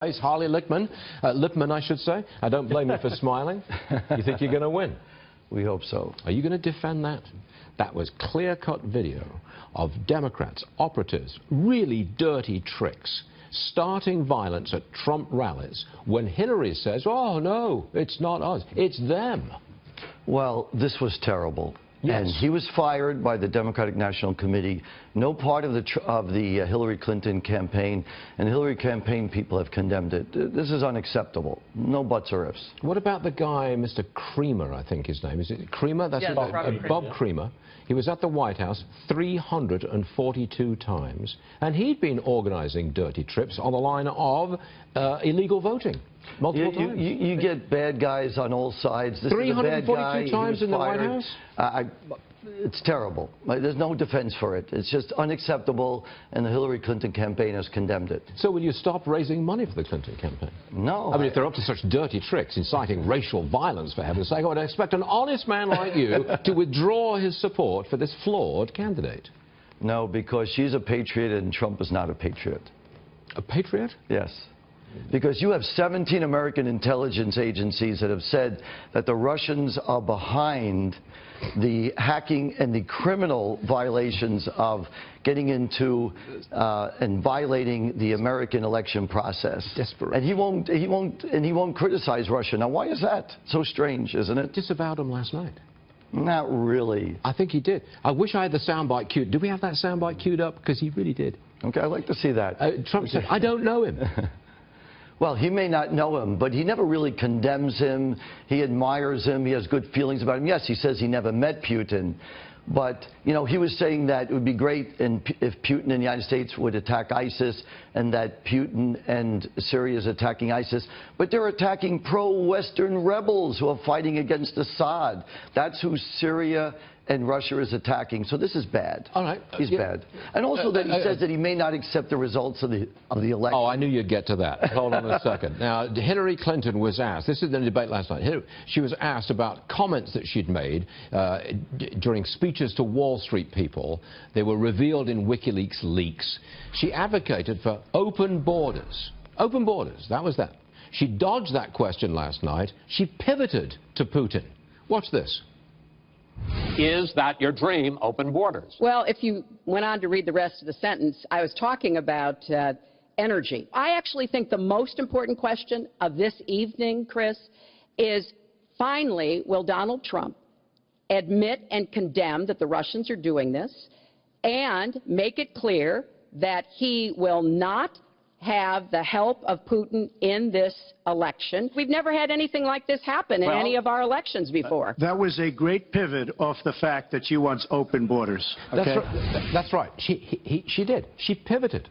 It's Harley Lippman. Lippman, I should say. I don't blame you for smiling. You think you're going to win? We hope so. Are you going to defend that? That was clear-cut video of Democrats, operatives, really dirty tricks, starting violence at Trump rallies when Hillary says, oh, no, it's not us, it's them. Well, this was terrible. Yes. And he was fired by the Democratic National Committee. No part of the Hillary Clinton campaign, and the Hillary campaign people have condemned it. This is unacceptable. No buts or ifs. What about the guy, Mr. Creamer, I think his name is? It Creamer? That's yes, Bob Creamer. He was at the White House 342 times, and he'd been organizing dirty trips on the line of illegal voting. Multiple times. You get bad guys on all sides. This 342 times in the White House? It's terrible. There's no defense for it. It's just unacceptable, and the Hillary Clinton campaign has condemned it. So will you stop raising money for the Clinton campaign? No. I mean, if they're up to such dirty tricks, inciting racial violence, for heaven's sake, I would expect an honest man like you to withdraw his support for this flawed candidate. No, because she's a patriot and Trump is not a patriot. A patriot? Yes. Because you have 17 American intelligence agencies that have said that the Russians are behind the hacking and the criminal violations of getting into and violating the American election process. Desperate. And he won't criticize Russia. Now, why is that so strange, isn't it? Disavowed him last night. Not really. I think he did. I wish I had the soundbite queued. Do we have that soundbite queued up? Because he really did. Okay, I'd like to see that. Trump said, I don't know him. Well, he may not know him, but he never really condemns him. He admires him. He has good feelings about him. Yes, he says he never met Putin. But, you know, he was saying that it would be great if Putin and the United States would attack ISIS, and that Putin and Syria is attacking ISIS. But they're attacking pro-Western rebels who are fighting against Assad. That's who Syria and Russia is attacking. So this is bad. All right. He's bad. And also that he says that he may not accept the results of the election. Oh, I knew you'd get to that. Hold on a second. Now, Hillary Clinton was asked, this is the debate last night, she was asked about comments that she'd made during speeches to Wall Street people. They were revealed in WikiLeaks leaks. She advocated for open borders. Open borders, that was that. She dodged that question last night. She pivoted to Putin. Watch this. Is that your dream, open borders? Well, if you went on to read the rest of the sentence, I was talking about energy. I actually think the most important question of this evening, Chris, is finally, will Donald Trump admit and condemn that the Russians are doing this and make it clear that he will not have the help of Putin in this election? We've never had anything like this happen in any of our elections before. That was a great pivot off the fact that she wants open borders. Okay? That's right. She did. She pivoted.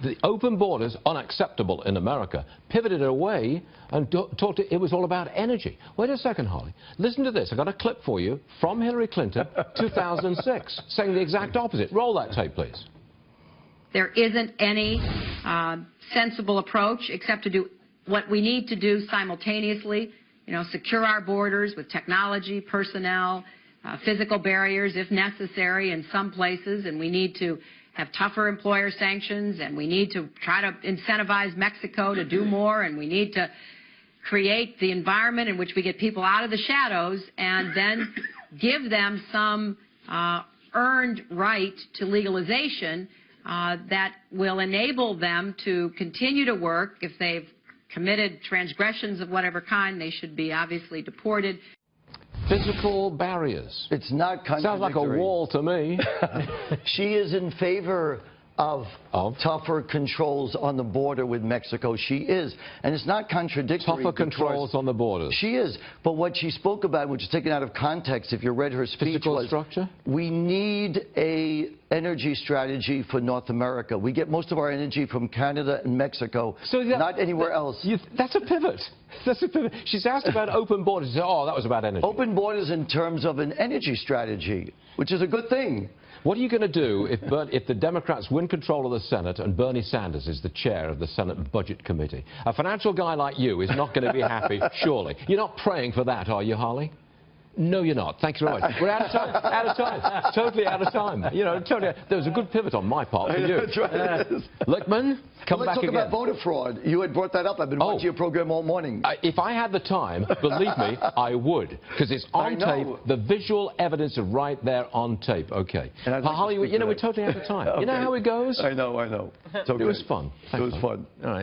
The open borders, unacceptable in America, pivoted away and talked. It was all about energy. Wait a second, Holly. Listen to this. I got a clip for you from Hillary Clinton, 2006, saying the exact opposite. Roll that tape, please. There isn't any sensible approach except to do what we need to do simultaneously, you know, secure our borders with technology, personnel, physical barriers if necessary in some places, and we need to have tougher employer sanctions, and we need to try to incentivize Mexico to do more, and we need to create the environment in which we get people out of the shadows and then give them some earned right to legalization that will enable them to continue to work. If they've committed transgressions of whatever kind, they should be obviously deported. Physical barriers. It's not contradictory. Sounds like a wall to me. She is in favor of tougher controls on the border with Mexico. She is. And it's not contradictory. Tougher controls on the borders. She is. But what she spoke about, which is taken out of context, if you read her speech, physical structure? We need a energy strategy for North America. We get most of our energy from Canada and Mexico, so not anywhere else. That's a pivot. That's a pivot. She's asked about open borders. She said, oh, that was about energy. Open borders in terms of an energy strategy, which is a good thing. What are you going to do if the Democrats win control of the Senate and Bernie Sanders is the chair of the Senate Budget Committee? A financial guy like you is not going to be happy, surely. You're not praying for that, are you, Harley? No, you're not. Thank you very much. We're out of time. Out of time. Totally out of time. You know, totally. There was a good pivot on my part for you. That's right. Lippman, come Let's back talk again. about voter fraud. You had brought that up. I've been watching your program all morning. If I had the time, believe me, I would, because it's on tape. The visual evidence is right there on tape. Okay. Harley, you know, we're totally out of time. Okay. You know how it goes? I know. It was fun. It was fun. All right.